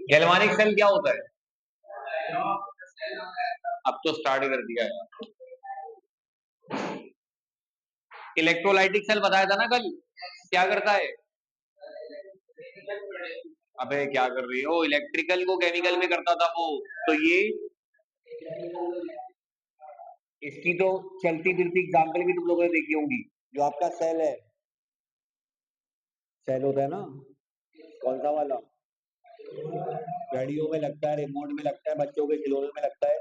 Galvanic cell क्या होता है? अब तो स्टार्ट कर दिया है। इलेक्ट्रोलाइटिक सेल बताया था ना कल, क्या करता है? अबे क्या कर रही हो, इलेक्ट्रिकल को केमिकल में करता था वो, तो ये इसकी तो चलती फिरती एग्जाम्पल भी तुम लोगों ने देखी होंगी। जो आपका सेल है, सेल होता है ना, कौन सा वाला? गाड़ियों में लगता है, रिमोट में लगता है, बच्चों के खिलौनों में लगता है।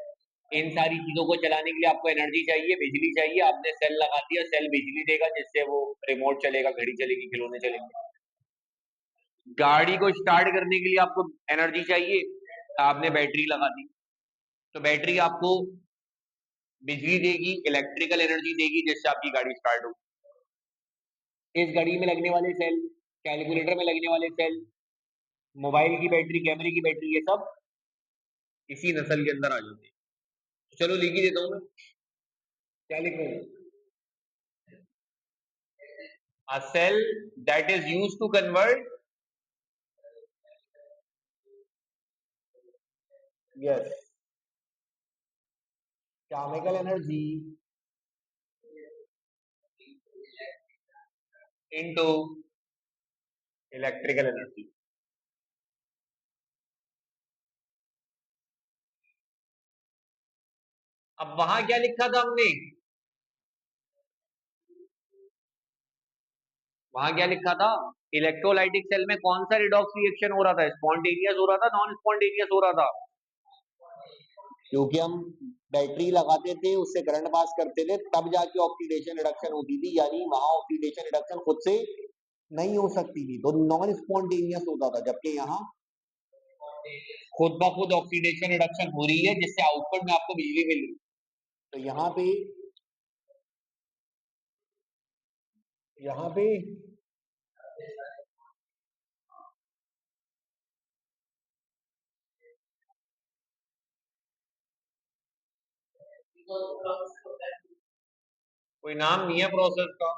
इन सारी चीजों को चलाने के लिए आपको एनर्जी चाहिए, बिजली चाहिए। आपने सेल लगा दिया, सेल बिजली देगा, जिससे वो रिमोट चलेगा, घड़ी चलेगी, खिलौने चलेंगे। गाड़ी को स्टार्ट करने के लिए आपको एनर्जी चाहिए, आपने बैटरी लगा दी, तो बैटरी आपको बिजली देगी, इलेक्ट्रिकल एनर्जी देगी, जिससे आपकी गाड़ी स्टार्ट होगी। इस घड़ी में लगने वाले सेल, कैलकुलेटर में लगने वाले सेल, मोबाइल की बैटरी, कैमरे की बैटरी, ये सब इसी नस्ल के अंदर आ जाते हैं। चलो लिख ही देता हूं मैं, क्या लिख रहे हैं? A cell that is used to convert, yes, chemical energy into electrical energy. अब वहां क्या लिखा था हमने? वहां क्या लिखा था? इलेक्ट्रोलाइटिक सेल में कौन सा रिडॉक्स रिएक्शन हो रहा था? स्पॉन्टेनियस हो रहा था, नॉन स्पॉन्टेनियस हो रहा था? क्योंकि हम बैटरी लगाते थे, उससे करंट पास करते थे, तब जाके ऑक्सीडेशन रिडक्शन होती थी, यानी वहां ऑक्सीडेशन रिडक्शन खुद से नहीं हो सकती थी, तो नॉन स्पॉन्टेनियस होता था। जबकि यहाँ खुद ब खुद ऑक्सीडेशन रिडक्शन हो रही है, जिससे आउटपुट में आपको बिजली मिल रही है। तो यहाँ पे कोई नाम नहीं है प्रोसेस का।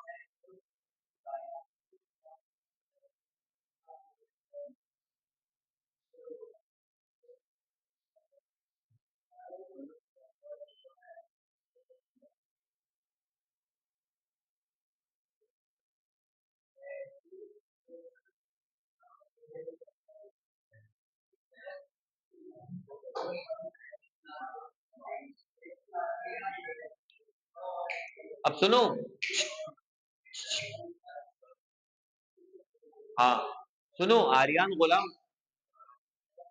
अब सुनो, हाँ सुनो, आर्यन गुलाम,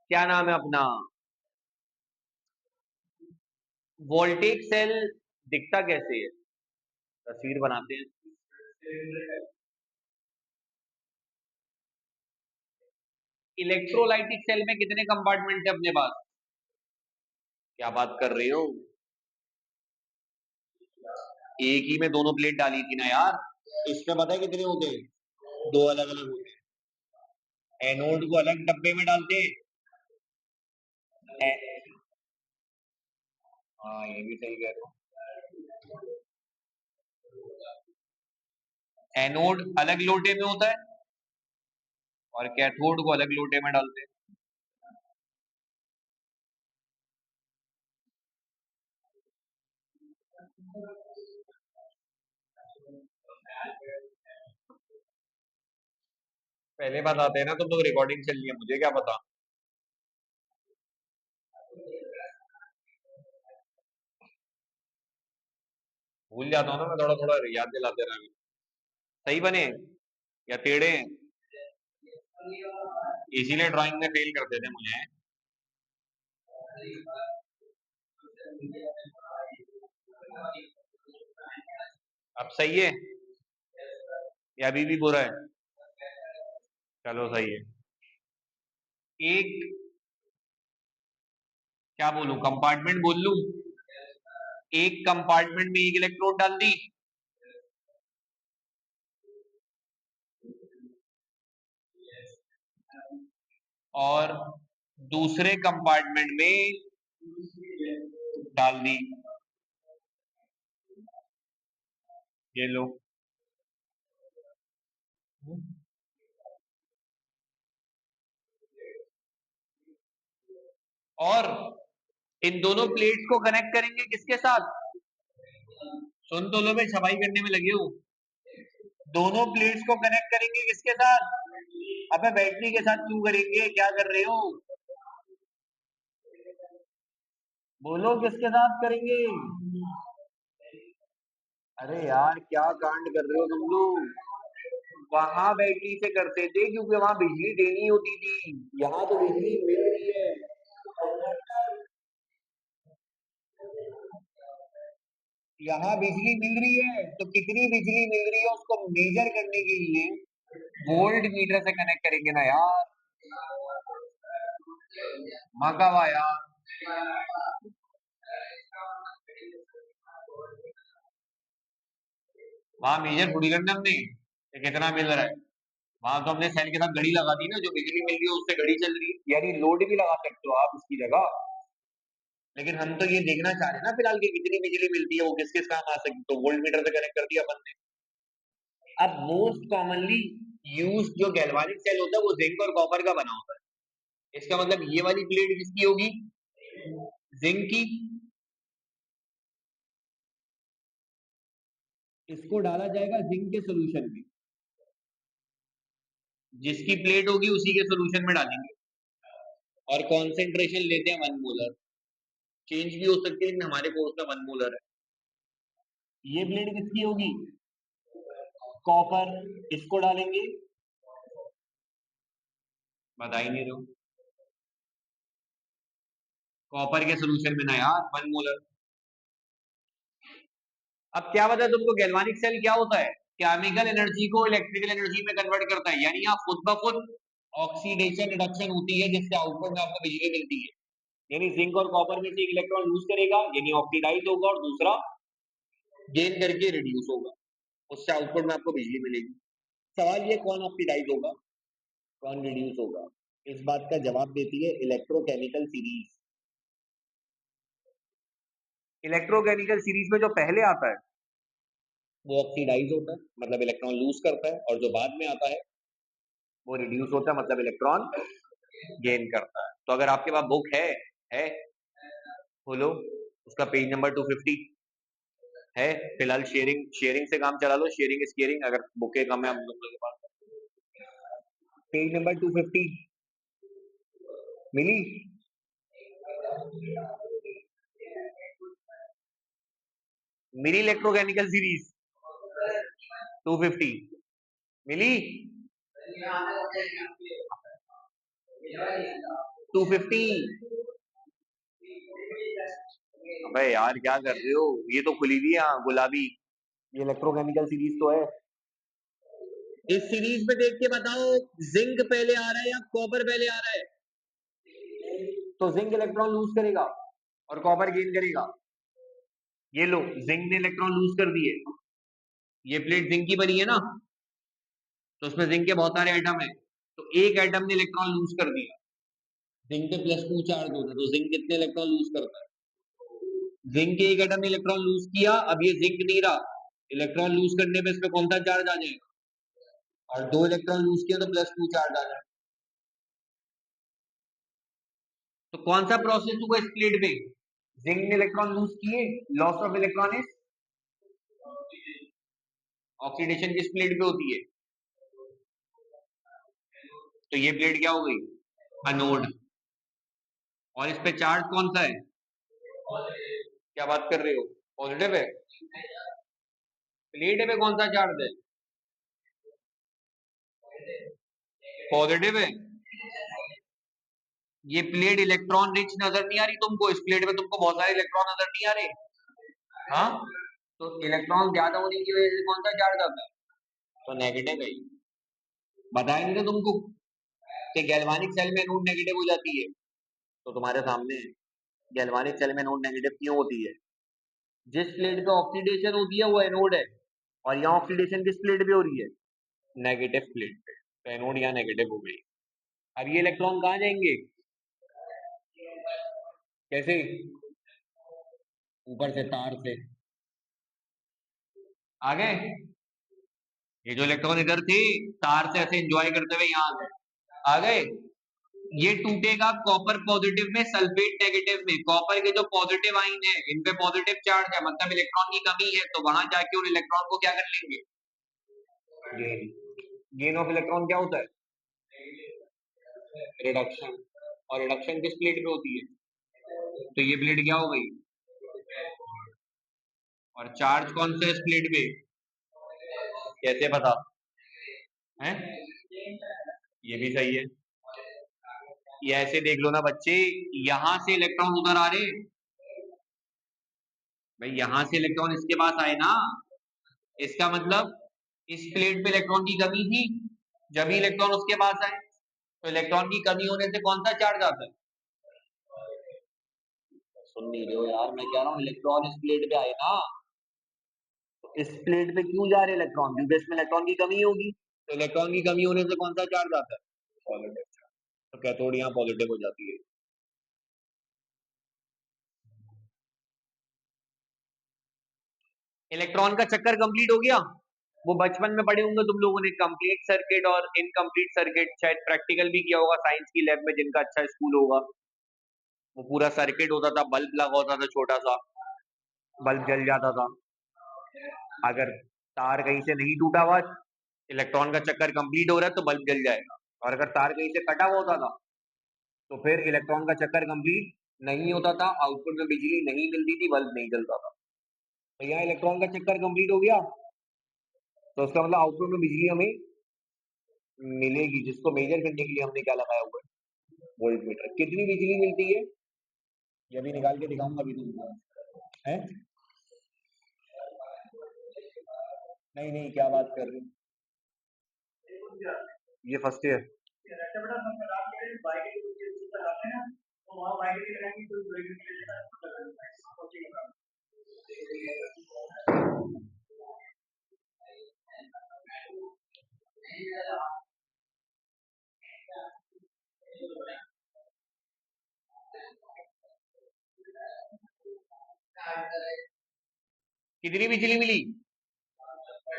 क्या नाम है अपना? वोल्टेज सेल दिखता कैसे है? तस्वीर बनाते हैं। इलेक्ट्रोलाइटिक सेल में कितने कंपार्टमेंट है अपने पास? क्या बात कर रहे हो, एक ही में दोनों प्लेट डाली थी ना यार। इसमें पता है कितने होते हैं? दो अलग अलग होते हैं। एनोड को अलग डब्बे में डालते हैं। हाँ ये भी सही कह रहे हो। एनोड अलग लोटे में होता है और कैथोड को अलग लोटे में डालते हैं। पहले बताते हैं ना, तुम लोग रिकॉर्डिंग चल रही है, मुझे क्या पता। भूल जाता हूँ ना मैं, थोड़ा थोड़ा याद दिलाते रहना। सही बने या टेढ़े? इसीलिए ड्राइंग में फेल करते थे मुझे। अब सही है या अभी भी बुरा है? चलो सही है। एक, क्या बोलूं, कंपार्टमेंट बोल लूं? एक कंपार्टमेंट में एक इलेक्ट्रोड डाल दी, और दूसरे कंपार्टमेंट में डाल दी। ये लो। और इन दोनों प्लेट्स को कनेक्ट करेंगे किसके साथ? सुन तो लो, मैं छपाई करने में लगे हूँ। दोनों प्लेट्स को कनेक्ट करेंगे किसके साथ? अबे बैटरी के साथ क्यों करेंगे, क्या कर रहे हो? बोलो किसके साथ करेंगे? अरे यार क्या कांड कर रहे हो तुम लोग। वहां बैटरी से करते थे क्योंकि वहां बिजली देनी होती थी, यहाँ तो बिजली मिल रही है। यहाँ बिजली मिल रही है तो कितनी बिजली मिल रही है उसको मेजर करने के लिए वोल्ट मीटर से कनेक्ट करेंगे ना यार। मकावा यार। वहां मेजर थोड़ी करना हमने कि कितना मिल रहा है। वहां तो हमने सेल के साथ घड़ी लगा दी ना, जो बिजली मिल रही है उससे घड़ी चल रही है, यानी लोड भी लगा सकते हो आप उसकी जगह। लेकिन हम तो ये देखना चाह रहे हैं ना फिलहाल कि कितनी बिजली मिलती है, वो किस किस काम आ सकती है, तो वोल्ट मीटर से कनेक्ट कर दिया अपन ने। अब मोस्ट कॉमनली यूज जो गैल्वानिक सेल होता है वो जिंक और कॉपर का बना होता है। इसका मतलब ये वाली प्लेट किसकी होगी? जिंक की। इसको डाला जाएगा जिंक के सोल्यूशन में, जिसकी प्लेट होगी उसी के सोल्यूशन में डालेंगे। और कॉन्सेंट्रेशन लेते हैं 1 मोलर। चेंज भी हो सकती है लेकिन हमारे कोर्स में 1 मोलर है। ये प्लेट किसकी होगी? कॉपर। इसको डालेंगे, बता ही नहीं रहे। कॉपर के सोल्यूशन में ना यार 1 मोलर। अब क्या बता तुमको, गैल्वानिक सेल क्या होता है? केमिकल एनर्जी को इलेक्ट्रिकल एनर्जी में कन्वर्ट करता है, यानी यहाँ खुद ब खुद ऑक्सीडेशन रिडक्शन होती है जिससे आउटपुट में आपको बिजली मिलती है। यानी जिंक और कॉपर में से एक इलेक्ट्रॉन लूज करेगा यानी ऑक्सीडाइज होगा, और दूसरा गेन करके रिड्यूस होगा, उससे आउटपुट में आपको बिजली मिलेगी। सवाल ये कौन ऑक्सीडाइज होगा, कौन रिड्यूस होगा? इस बात का जवाब देती है इलेक्ट्रोकेमिकल सीरीज। इलेक्ट्रोकेमिकल सीरीज में जो पहले आता है वो ऑक्सीडाइज होता है, मतलब इलेक्ट्रॉन लूज करता है, और जो बाद में आता है वो रिड्यूस होता है, मतलब इलेक्ट्रॉन गेन करता है। तो अगर आपके पास बुक है खोलो, उसका पेज नंबर 250 है। फिलहाल शेयरिंग शेयरिंग से काम चला लो, शेयरिंग इज केयरिंग। अगर बुके कम है हम लोग के पास, पेज नंबर 250 मिली? मिली इलेक्ट्रोकेमिकल सीरीज 250 मिली? 250। अबे यार क्या कर रहे हो, ये तो खुली हुई है हाँ, गुलाबी। ये इलेक्ट्रोकेमिकल सीरीज तो है। इस सीरीज में देख के बताओ, जिंक पहले आ रहा है या कॉपर पहले आ रहा है? तो जिंक इलेक्ट्रॉन लूज करेगा और कॉपर गेन करेगा। ये लो, जिंक ने इलेक्ट्रॉन लूज कर दिए। ये प्लेट जिंक की बनी है ना, तो उसमें जिंक के बहुत सारे एटम है, तो एक एटम ने इलेक्ट्रॉन लूज कर दिया। जिंक पे +2 चार्ज होता है, तो जिंक कितने इलेक्ट्रॉन लूज करता है? जिंक के एक एटम ने इलेक्ट्रॉन लूज किया, अब ये जिंक नहीं रहा। इलेक्ट्रॉन लूज करने पे इस पे कौन सा चार्ज आ जाएगा? और 2 इलेक्ट्रॉन लूज किया तो +2 चार्ज आ जाएगा। तो कौन सा प्रोसेस हुआ इस प्लेट पे? जिंक ने इलेक्ट्रॉन लूज किए, loss of electron is oxidation किस प्लेट पे होती है? तो ये प्लेट क्या हो गई? अनोड। और इस पे चार्ज कौन सा है? क्या बात कर रहे हो, पॉजिटिव है? प्लेट पे कौन सा चार्ज है? पॉजिटिव है। ये प्लेट इलेक्ट्रॉन रिच नजर नहीं आ रही तुमको? इस प्लेट में तुमको बहुत सारे इलेक्ट्रॉन नजर नहीं आ रहे? हाँ, तो इलेक्ट्रॉन ज्यादा होने की वजह से कौन सा चार्ज आता है? तो नेगेटिव है। बताया नहीं था तुमको कि गैल्वानिक सेल में नोड नेगेटिव हो जाती है? तो तुम्हारे सामने है, गैल्वानिक सेल में नोड नेगेटिव क्यों होती है? जिस प्लेट पे ऑक्सीडेशन होती है वो एनोड है, और यहाँ ऑक्सीडेशन किस प्लेट पे हो रही है? नेगेटिव प्लेट पे, तो एनोड यहाँ नेगेटिव हो गई। अब ये इलेक्ट्रॉन कहाँ जाएंगे? कैसे? ऊपर से तार से। आ गए? ये जो इलेक्ट्रॉन इधर थे, तार से ऐसे एंजॉय करते हुए यहाँ आ गए। आ गए? ये टूटेगा कॉपर पॉजिटिव में, सल्फेट नेगेटिव में। कॉपर के जो पॉजिटिव आइन है, इन पे पॉजिटिव चार्ज है, मतलब इलेक्ट्रॉन की कमी है, तो वहां जाके उन इलेक्ट्रॉन को क्या कर लेंगे? गेन। गेन ऑफ इलेक्ट्रॉन क्या होता है? रिडक्शन। और रिडक्शन किस प्लेट पे होती है? तो ये प्लेट क्या हो गई? और चार्ज कौन सा है इस प्लेट पे? कैसे पता है? ये भी सही है। ये ऐसे देख लो ना बच्चे, यहां से इलेक्ट्रॉन उधर आ रहे, भाई यहां से इलेक्ट्रॉन इसके पास आए ना, इसका मतलब इस प्लेट पे इलेक्ट्रॉन की कमी थी, जब ही इलेक्ट्रॉन उसके पास आए। तो इलेक्ट्रॉन की कमी होने से कौन सा चार्ज आता है? सुन नहीं रहे हो यार, मैं कह रहा हूँ इलेक्ट्रॉन इस प्लेट पे आए ना, तो इस प्लेट पे क्यों जा रहे इलेक्ट्रॉन? क्योंकि इसमें इलेक्ट्रॉन की कमी होगी। तो इलेक्ट्रॉन की कमी होने से कौन सा चार्ज आता है? Positive charge. तो कैथोड यहाँ पॉजिटिव हो जाती है। इलेक्ट्रॉन का चक्कर कंप्लीट हो गया। वो बचपन में पढ़े होंगे तुम लोगों ने, कंप्लीट सर्किट और इनकम्प्लीट सर्किट, शायद प्रैक्टिकल भी किया होगा साइंस की लैब में, जिनका अच्छा स्कूल होगा। वो पूरा सर्किट होता था, बल्ब लगा होता था छोटा सा, बल्ब जल जाता था। अगर तार कहीं से नहीं टूटा हुआ, इलेक्ट्रॉन का चक्कर कंप्लीट हो रहा है, तो बल्ब जल जाएगा। और अगर तार कहीं से कटा हुआ होता था, तो फिर इलेक्ट्रॉन का चक्कर कंप्लीट नहीं होता था, आउटपुट में बिजली नहीं मिलती थी, बल्ब नहीं जलता था। तो यहाँ इलेक्ट्रॉन का चक्कर कंप्लीट हो गया, तो उसका मतलब आउटपुट में बिजली हमें मिलेगी, जिसको मेजर करने के लिए हमने क्या लगाया हुआ है? Volt meter. कितनी बिजली मिलती है ये भी निकाल के दिखाऊंगा अभी तुमको। है? नहीं नहीं, क्या बात कर रही हो? ये फर्स्ट ईयर। कितनी बिजली मिली?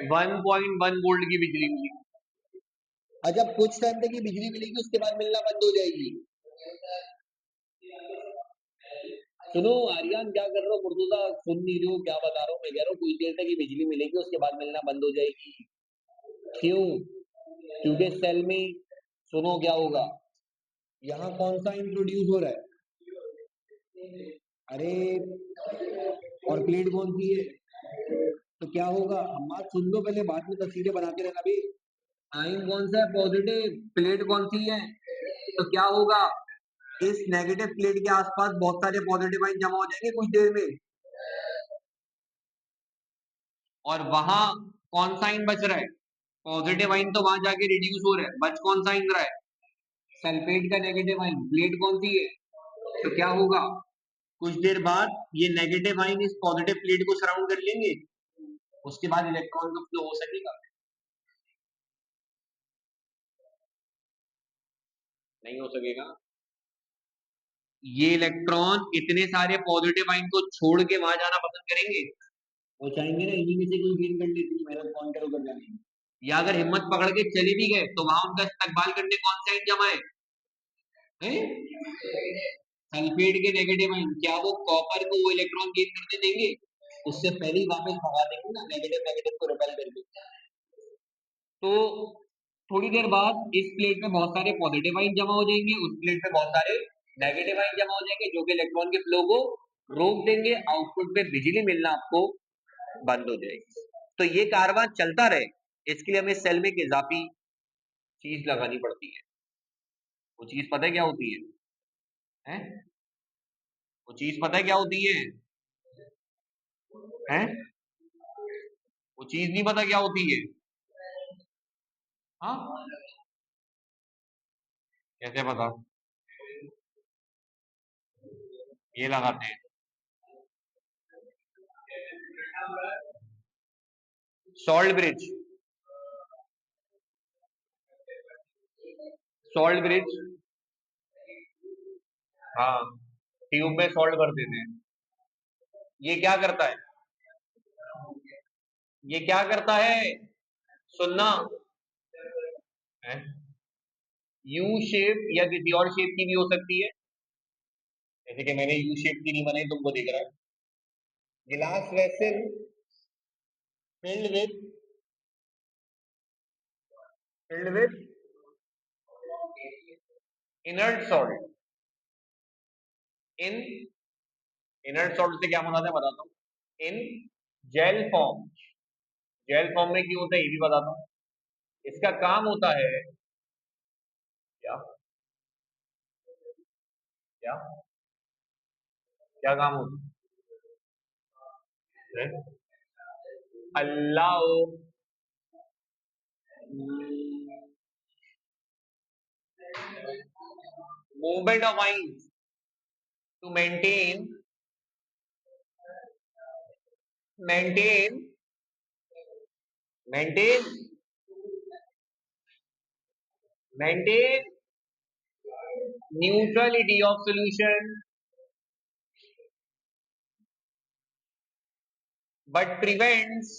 1.1 वोल्ट की बिजली मिली। अच्छा, कुछ टाइम तक ये बिजली मिलेगी, उसके बाद मिलना बंद हो जाएगी। सुनो आर्यन, क्या कर रहे हो? मुर्तुजा, सुन नहीं रहे हो क्या बता रहा हूँ? मैं कह रहा हूँ कुछ देर तक ये बिजली मिलेगी, उसके बाद मिलना बंद हो जाएगी। क्यों? क्योंकि सेल में, सुनो क्या होगा, यहाँ कौन सा इंट्रोड्यूस हो रहा है? अरे, और प्लेट कौन सी है? तो क्या होगा? हम बात सुन लो पहले, बाद में तस्वीरें बनाते रहना भी। आइन कौन सा है? पॉजिटिव। प्लेट कौन सी है? तो क्या होगा, इस नेगेटिव प्लेट के आसपास बहुत सारे पॉजिटिव आइन जमा हो जाएंगे कुछ देर में, और वहां कौन सा आइन बच रहा है? पॉजिटिव आइन तो वहां जाके रिड्यूस हो रहा है, बच कौन सा आइन रहा है? सल्फेट का नेगेटिव आइन। प्लेट कौन सी है? तो क्या होगा, कुछ देर बाद ये नेगेटिव आइन इस पॉजिटिव प्लेट को सराउंड कर लेंगे, उसके बाद इलेक्ट्रॉन का फ्लो हो सकेगा? नहीं हो सकेगा। ये इलेक्ट्रॉन इतने सारे पॉजिटिव आइन को छोड़ के वहां जाना पसंद करेंगे? वो चाहेंगे ना इन्हीं में से कोई गेन कर ले, इतनी मेहनत कौन करे कर जाने की। या अगर हिम्मत पकड़ के चले भी गए, तो वहां उनका इस्तेकबाल करने कौन सा आइन जमा है? सल्फेट के नेगेटिव आइन। क्या वो कॉपर को वो इलेक्ट्रॉन गेन करने देंगे? उससे पहले ही वापस भगा देंगे ना, नेगेटिव नेगेटिव को रिपेल करके। तो थोड़ी देर बाद इस प्लेट में बहुत सारे पॉजिटिव आइन जमा हो जाएंगे, उस प्लेट में बहुत सारे नेगेटिव आइन जमा हो जाएंगे, जो कि इलेक्ट्रॉन के फ्लो को रोक देंगे, आउटपुट पे बिजली मिलना आपको बंद हो जाएगी। तो ये कारवां चलता रहे, इसके लिए हमें सेल में एक इजाफी चीज लगानी पड़ती है। वो चीज पता है क्या होती है? वो चीज पता है क्या होती है? वो चीज नहीं पता क्या होती है? हाँ, कैसे पता? ये लगाते हैं। Salt bridge. Salt bridge. हाँ, ट्यूब में सॉल्ट भर देते हैं। ये क्या करता है? ये क्या करता है? सुनना है, यू शेप या किसी और शेप की भी हो सकती है, जैसे कि मैंने यू शेप की नहीं बनाई, तुमको दिख रहा है। गिलास vessel filled with filled with inert salt. In inert salt से क्या मुराद है बताता हूँ। In jail form, jail form में क्यों होता है ये भी बताता हूँ। इसका काम होता है क्या? क्या क्या काम होता है? Allows movement of ions to maintain maintain maintain neutrality of solution but prevents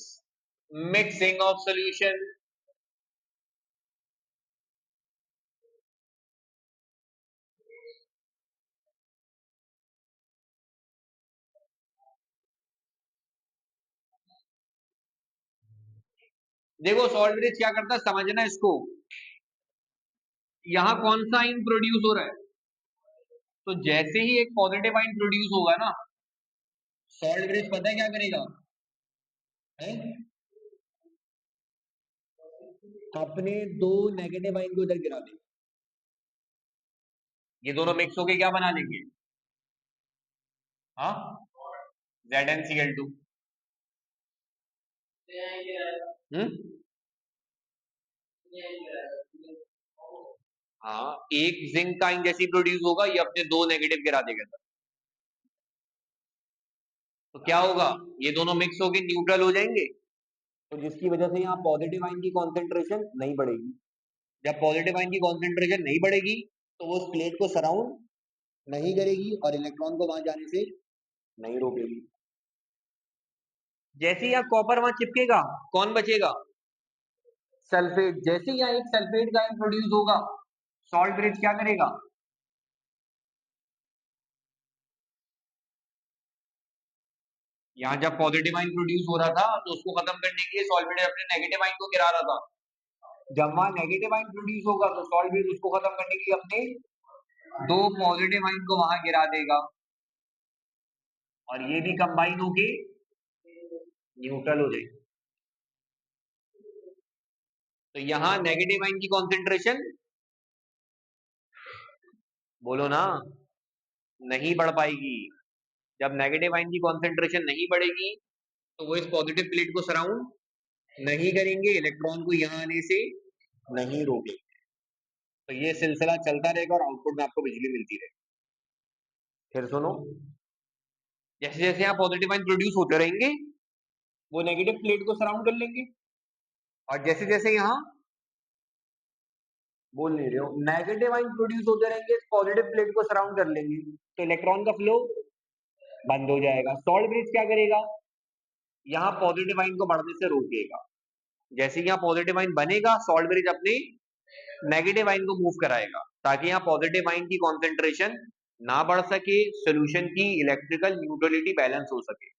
mixing of solution. देखो सॉल्ट ब्रिज क्या करता है समझना इसको। यहां कौन सा आइन प्रोड्यूस हो रहा है? तो जैसे ही एक पॉजिटिव आइन प्रोड्यूस होगा ना, सॉल्ट ब्रिज पता है क्या करेगा? है? अपने दो नेगेटिव आइन को इधर गिरा देगा। ये दोनों मिक्स होके क्या बना लेंगे? हाँ, ZnCl2। हम्म, हाँ, एक जिंक का आइन जैसी प्रोड्यूस होगा, ये अपने दो नेगेटिव गिरा देगा सर। तो क्या होगा? ये दोनों मिक्स होके न्यूट्रल हो जाएंगे, तो जिसकी वजह से यहाँ पॉजिटिव आइन की कॉन्सेंट्रेशन नहीं बढ़ेगी। जब पॉजिटिव आइन की कॉन्सेंट्रेशन नहीं बढ़ेगी तो वो उस प्लेट को सराउंड नहीं करेगी और इलेक्ट्रॉन को वहां जाने से नहीं रोकेगी। जैसे ही यहाँ कॉपर वहां चिपकेगा, कौन बचेगा? सल्फेट। जैसे ही यहाँ एक सल्फेट का आयन प्रोड्यूस होगा, सॉल्ट ब्रिज क्या करेगा? यहाँ जब पॉजिटिव आयन प्रोड्यूस हो रहा था तो उसको खत्म करने के लिए सॉल्ट ब्रिज अपने नेगेटिव आयन को गिरा रहा था। जब वहां नेगेटिव आयन प्रोड्यूस होगा तो सॉल्ट ब्रिज उसको खत्म करने के लिए अपने दो पॉजिटिव आयन को वहां गिरा देगा, और ये भी कंबाइन होके न्यूट्रल हो जाएगी। तो यहाँ नेगेटिव आयन की कॉन्सेंट्रेशन, बोलो ना, नहीं बढ़ पाएगी। जब नेगेटिव आयन की कॉन्सेंट्रेशन नहीं बढ़ेगी तो वो इस पॉजिटिव प्लेट को सराउंड नहीं करेंगे, इलेक्ट्रॉन को यहाँ आने से नहीं रोकेंगे। तो ये सिलसिला चलता रहेगा और आउटपुट में आपको बिजली मिलती रहेगी। फिर सुनो, जैसे जैसे यहाँ पॉजिटिव आयन प्रोड्यूस होते रहेंगे, वो नेगेटिव प्लेट को सराउंड कर लेंगे, और जैसे जैसे यहाँ, बोल नहीं रहे हो, नेगेटिव आयन प्रोड्यूस होते रहेंगे, पॉजिटिव प्लेट को सराउंड कर लेंगे, तो इलेक्ट्रॉन का फ्लो बंद हो जाएगा। सॉल्ट ब्रिज क्या करेगा? यहाँ पॉजिटिव आयन को बढ़ने से रोकेगा। जैसे यहाँ पॉजिटिव आयन बनेगा, सॉल्ट ब्रिज अपने नेगेटिव आयन को मूव कराएगा, ताकि यहाँ पॉजिटिव आयन की कॉन्सेंट्रेशन ना बढ़ सके, सोल्यूशन की इलेक्ट्रिकल न्यूट्रलिटी बैलेंस हो सके।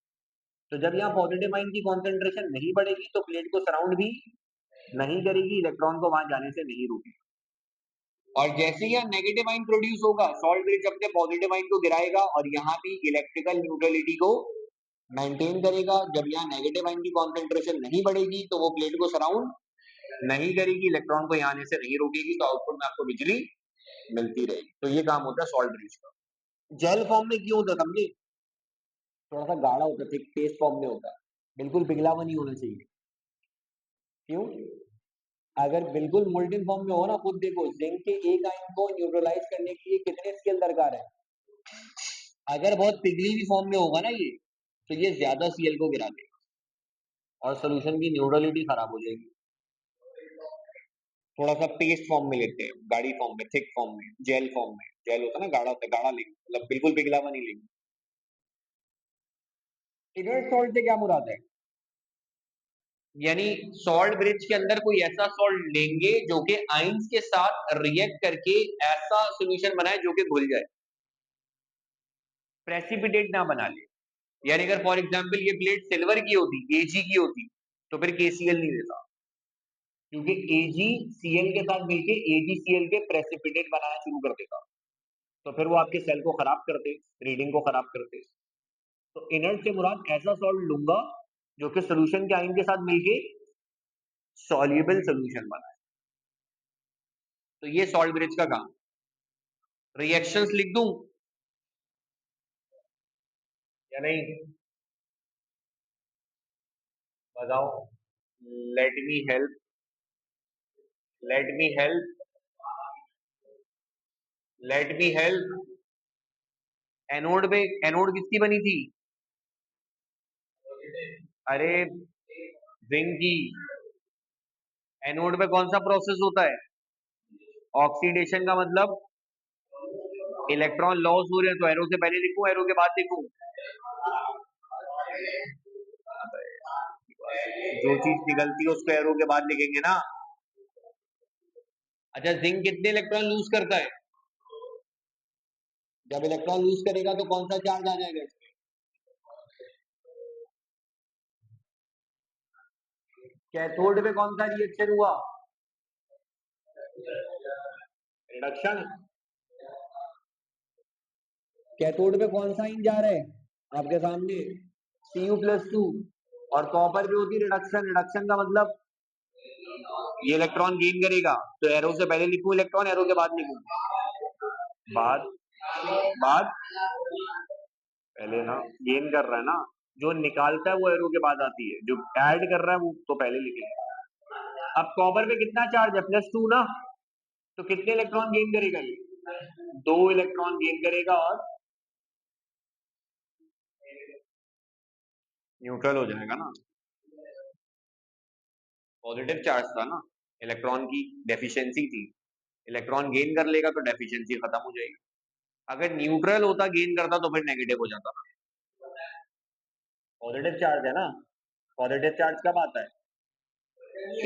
तो जब यहाँ पॉजिटिव आयन की कॉन्सेंट्रेशन नहीं बढ़ेगी तो प्लेट को सराउंड भी नहीं करेगी, इलेक्ट्रॉन को वहां जाने से नहीं रोकेगी। और जैसे ही यहाँ नेगेटिव आयन प्रोड्यूस होगा, सॉल्ट ब्रिज अपने पॉजिटिव आयन को गिराएगा और यहाँ भी इलेक्ट्रिकल न्यूट्रलिटी को मेंटेन करेगा। जब यहाँ नेगेटिव आयन की कॉन्सेंट्रेशन नहीं बढ़ेगी तो वो प्लेट को सराउंड नहीं करेगी, इलेक्ट्रॉन को यहाँ आने से नहीं रोकेगी, तो आउटपुट में आपको बिजली मिलती रहेगी। तो ये काम होता है सॉल्ट ब्रिज का। जेल फॉर्म में क्यों होता है समझे? थोड़ा सा गाढ़ा होता है, पेस्ट फॉर्म में होता है, बिल्कुल पिघलावा नहीं होना चाहिए। क्यों? अगर बिल्कुल मोल्टेन फॉर्म में हो ना, खुद देखो जिंक के एक आयन को न्यूट्रलाइज करने के लिए कितने सीएल दरकार है। अगर बहुत पिघली हुई फॉर्म में होगा ना ये, तो ये ज्यादा सीएल को गिरा देगा और सोल्यूशन की न्यूट्रलिटी खराब हो जाएगी। थोड़ा सा पेस्ट फॉर्म में लेते हैं, गाढ़ी फॉर्म में, थिक फॉर्म में, जेल फॉर्म में। जेल होता है ना गाढ़ा, होता है गाढ़ा लेंगे, मतलब बिल्कुल पिघला हुआ नहीं लेंगे। इनर्ट सॉल्ट से क्या मुराद है? यानी सॉल्ट ब्रिज के अंदर कोई ऐसा सॉल्ट लेंगे जो कि आइंस के साथ रिएक्ट करके ऐसा सॉल्यूशन बनाए जो कि घुल जाए, प्रेसिपिटेट ना बना ले। यानी अगर फॉर एग्जांपल ये प्लेट सिल्वर की होती, एजी की होती, तो फिर केसीएल नहीं देता, क्योंकि एजी सीएल के साथ मिलके एजीसीएल के प्रेसिपिटेट बनाना शुरू कर देगा, तो फिर वो आपके सेल को खराब करते, रीडिंग को खराब करते। तो इनर्ट से मुराद ऐसा सॉल्ट लूंगा जो कि सोल्यूशन के आयन के साथ मिलके सॉल्युबल सोल्यूशन बनाए। तो ये सॉल्ट ब्रिज का काम। रिएक्शंस लिख दूं या नहीं, बताओ। Let me help, let me help, let me help. Anode पे, एनोड किसकी बनी थी? अरे जिंक की। एनोड पे कौन सा प्रोसेस होता है? ऑक्सीडेशन का मतलब इलेक्ट्रॉन लॉस हो रहे हैं, तो एरो से पहले लिखूं, एरो के बाद लिखूं? जो चीज निकलती है उसको एरो के बाद लिखेंगे ना। अच्छा, जिंक कितने इलेक्ट्रॉन लूज करता है? जब इलेक्ट्रॉन लूज करेगा तो कौन सा चार्ज आ जाएगा इसमें? कैथोड पे कौन सा रिएक्शन हुआ? रिडक्शन। कैथोड पे कौन सा इन जा रहा है आपके सामने? Cu+2। और कॉपर पे होती रिडक्शन। रिडक्शन का मतलब ये इलेक्ट्रॉन गेन करेगा, तो एरो से पहले लिखूं इलेक्ट्रॉन, एरो के बाद लिखूं? बाद, बाद, पहले ना। गेन कर रहा है ना, जो निकालता है वो एरो के बाद आती है, जो ऐड कर रहा है वो तो पहले लिखेंगे। अब कॉपर पे कितना चार्ज है? +2 ना, तो कितने इलेक्ट्रॉन गेन करेगा ये? 2 इलेक्ट्रॉन गेन करेगा और न्यूट्रल हो जाएगा ना। पॉजिटिव चार्ज था ना, इलेक्ट्रॉन की डेफिशिएंसी थी, इलेक्ट्रॉन गेन कर लेगा तो डेफिशिएंसी खत्म हो जाएगी। अगर न्यूट्रल होता, गेन करता, तो फिर नेगेटिव हो जाता। पॉजिटिव चार्ज है ना, पॉजिटिव चार्ज कब आता है?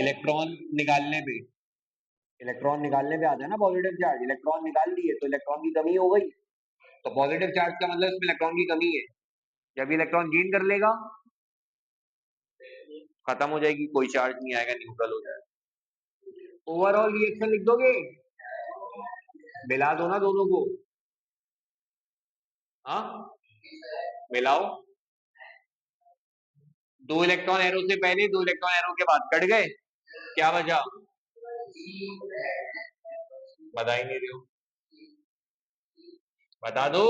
इलेक्ट्रॉन निकालने पे, इलेक्ट्रॉन निकालने पे आता है ना पॉजिटिव चार्ज। इलेक्ट्रॉन निकाल दिए तो इलेक्ट्रॉन की कमी हो गई, तो पॉजिटिव चार्ज का मतलब इसमें इलेक्ट्रॉन की कमी है। जब इलेक्ट्रॉन गेन कर लेगा, खत्म हो जाएगी, कोई चार्ज नहीं आएगा, न्यूट्रल हो जाएगा। ओवरऑल रिएक्शन लिख दोगे? मिला दो ना दोनों को। हाँ, मिलाओ। 2 इलेक्ट्रॉन एरो से पहले, 2 इलेक्ट्रॉन एरो के बाद कट गए, क्या बचा? बता ही नहीं रहे हो, बता दो।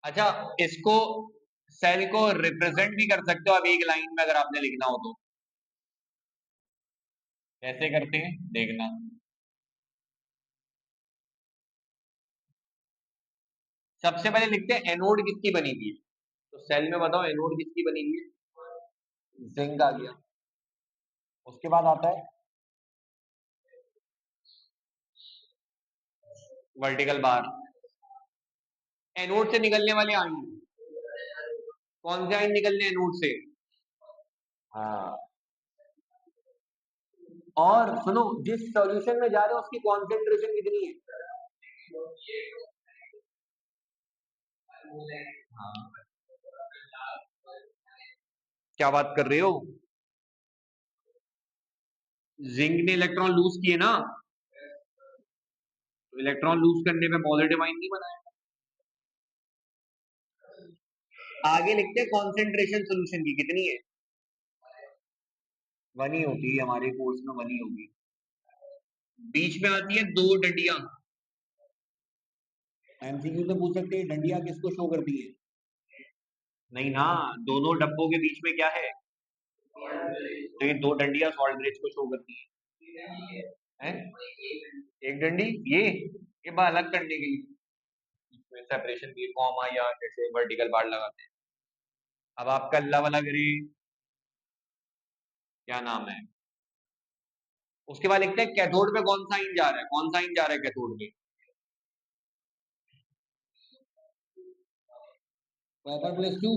अच्छा, इसको, सेल को रिप्रेजेंट भी कर सकते हो आप एक लाइन में, अगर आपने लिखना हो तो। कैसे करते हैं देखना। सबसे पहले लिखते हैं एनोड किसकी बनी हुई है, तो सेल में बताओ एनोड किसकी बनी हुई है? जिंक आ गया। उसके बाद आता है वर्टिकल बार। एनोड से निकलने वाले आयन, कौन से आयन निकलने हैं एनोड से? हाँ। और सुनो, जिस सॉल्यूशन में जा रहे हो उसकी कॉन्सेंट्रेशन कितनी है? हाँ। क्या बात कर रहे हो? जिंक ने इलेक्ट्रॉन लूज किए ना, तो इलेक्ट्रॉन लूज करने पे पॉजिटिव आयन नहीं बनाया। आगे लिखते हैं कॉन्सेंट्रेशन सोल्यूशन की कितनी है? 1 ही होती है, हमारे कोर्स में 1 ही होगी। बीच में आती है 2 डंडियां। एमसीक्यू से पूछ सकते हैं डंडियां किसको शो करती है? नहीं ना, दोनों डब्बों के बीच में क्या है? तो ये 2 डंडियां सॉल्ट ब्रिज को शो करती है। एक डंडी, ये बार अलग करने के लिए सेपरेशन की कॉमा या जैसे वर्टिकल बार लगाते हैं। अब आपका अल्लाह वाला करे, क्या नाम है? उसके बाद लिखते हैं कैथोड पे कौन सा इन जा रहा है, कौन सा इन जा रहा है कैथोड पे? कॉपर +2,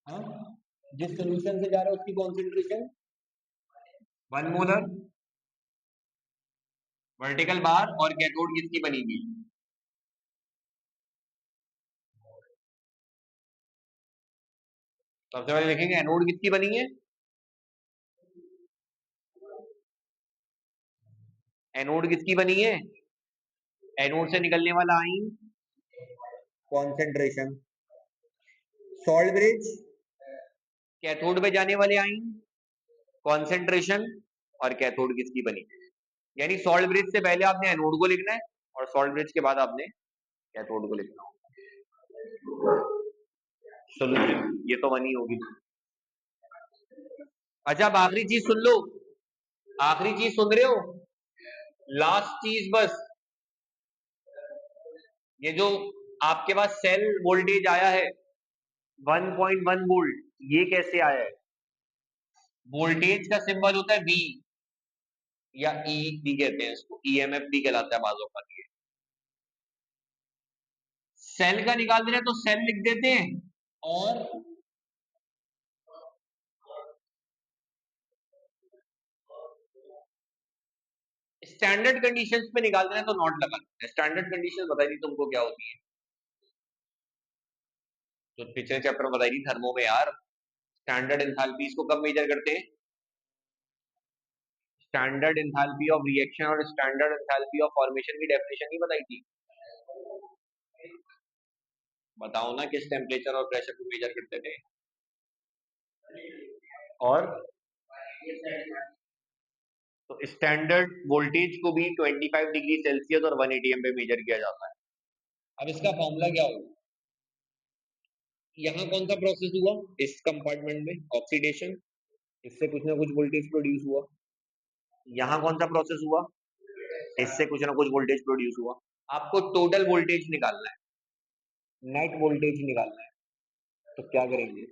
हाँ, जिस सोल्यूशन से जा रहा है उसकी कॉन्सेंट्रेशन 1 मोलर, वर्टिकल बार, और कैथोड किसकी बनेगी? सबसे पहले देखेंगे एनोड किसकी बनी है। एनोड किसकी बनी है? एनोड से निकलने वाला ion concentration, salt bridge, cathode में जाने वाले आयन कॉन्सेंट्रेशन, और कैथोड किसकी बनी है। यानी सॉल्ट ब्रिज से पहले आपने एनोड को लिखना है और सॉल्ट ब्रिज के बाद आपने कैथोड को लिखना होगा। सोल्यूशन ये तो बनी होगी। अच्छा, अब आखिरी चीज सुन लो, आखिरी चीज सुन रहे हो, लास्ट चीज बस, ये जो आपके पास सेल वोल्टेज आया है 1.1 वोल्ट, ये कैसे आया है? वोल्टेज का सिंबल होता है V या ई भी कहते हैं इसको, ईएमएफ भी कहलाता है बाजों का। ये सेल का निकाल देना तो सेल लिख देते हैं, और स्टैंडर्ड कंडीशंस पे निकाल देना तो नॉट लगा देना। स्टैंडर्ड कंडीशंस बताई थी तुमको क्या होती है, तो पिछले चैप्टर में बताई थी थर्मो में यार। स्टैंडर्ड एंथैल्पी को कब मेजर करते हैं? स्टैंडर्ड एंथैल्पी ऑफ रिएक्शन और स्टैंडर्ड एंथैल्पी ऑफ फॉर्मेशन की डेफिनेशन नहीं बताई थी? बताओ ना, किस टेम्परेचर और प्रेशर को मेजर करते थे? और तो स्टैंडर्ड वोल्टेज को भी 25 डिग्री सेल्सियस और 180 एम पे मेजर किया जाता है। अब इसका फॉर्मूला क्या होगा? यहाँ कौन सा प्रोसेस हुआ इस कंपार्टमेंट में? ऑक्सीडेशन, इससे कुछ ना कुछ वोल्टेज प्रोड्यूस हुआ। यहाँ कौन सा प्रोसेस हुआ? इससे कुछ ना कुछ वोल्टेज प्रोड्यूस हुआ। आपको टोटल वोल्टेज निकालना है, नेट वोल्टेज निकालना है, तो क्या करेंगे?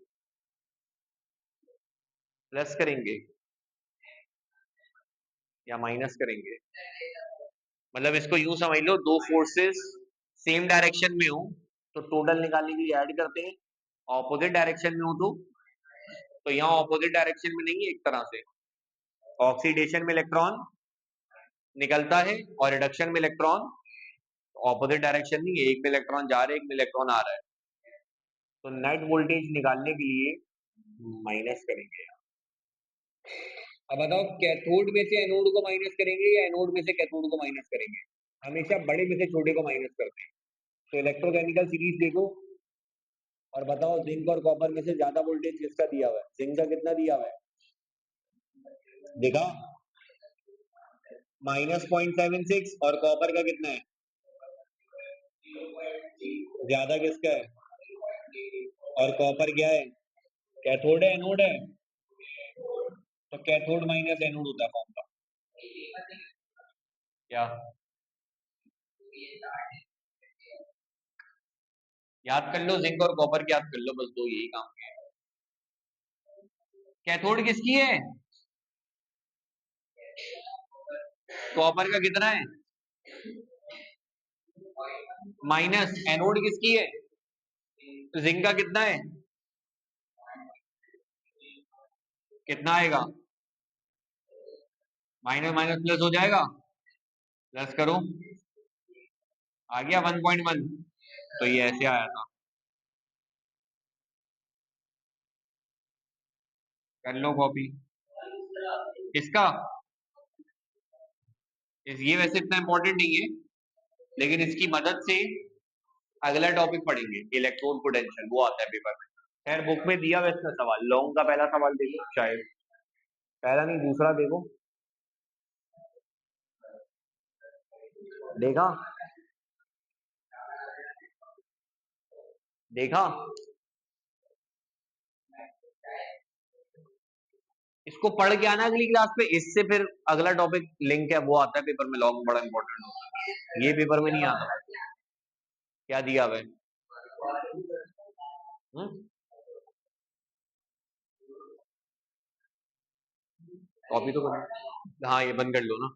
प्लस करेंगे या माइनस करेंगे? मतलब इसको यूं समझ लो, दो फोर्सेस सेम डायरेक्शन में हो तो टोटल निकालने के लिए ऐड करते हैं, ऑपोजिट डायरेक्शन में हो तो यहाँ ऑपोजिट डायरेक्शन में नहीं है, एक तरह से ऑक्सीडेशन में इलेक्ट्रॉन निकलता है और रिडक्शन में इलेक्ट्रॉन ऑपोजिट डायरेक्शन नहीं है, एक में इलेक्ट्रॉन जा रहा है, एक में इलेक्ट्रॉन आ रहा है। तो नेट वोल्टेज निकालने के लिए माइनस करेंगे। अब बताओ, कैथोड में से एनोड को माइनस करेंगे या एनोड में से कैथोड को माइनस करेंगे? हमेशा बड़े में से छोटे को माइनस करते हैं। तो इलेक्ट्रोकेमिकल सीरीज देखो और बताओ, जिंक और कॉपर में से ज्यादा वोल्टेज किसका दिया हुआ है? जिंक का कितना दिया हुआ है? देखा, -0.76, और कॉपर का कितना है? ज्यादा किसका है? और कॉपर क्या है? कैथोड है एनोड है? तो कैथोड माइनस एनोड होता है फॉर्मूला। क्या याद कर लो? जिंक और कॉपर की याद कर लो, बस दो, यही काम है। कैथोड किसकी है? कॉपर का कितना है? माइनस। एनोड किसकी है? जिंक का कितना है? कितना आएगा? माइनस माइनस प्लस हो जाएगा, प्लस करो, आ गया 1.1। तो ये ऐसे आया था, कर लो कॉपी इसका। ये वैसे इतना इंपॉर्टेंट नहीं है, लेकिन इसकी मदद से अगला टॉपिक पढ़ेंगे, इलेक्ट्रोड पोटेंशियल, वो आता है पेपर में। खैर बुक में दिया वैसे सवाल, लॉन्ग का पहला सवाल देखो, शायद पहला नहीं दूसरा देखो, देखा? देखा? इसको पढ़ के आना अगली क्लास में, इससे फिर अगला टॉपिक लिंक है वो आता है पेपर में, लॉन्ग बड़ा इंपॉर्टेंट होता है, ये पेपर में नहीं आता। क्या दिया हुआ है? कॉपी तो कर, हाँ ये बंद कर लो ना।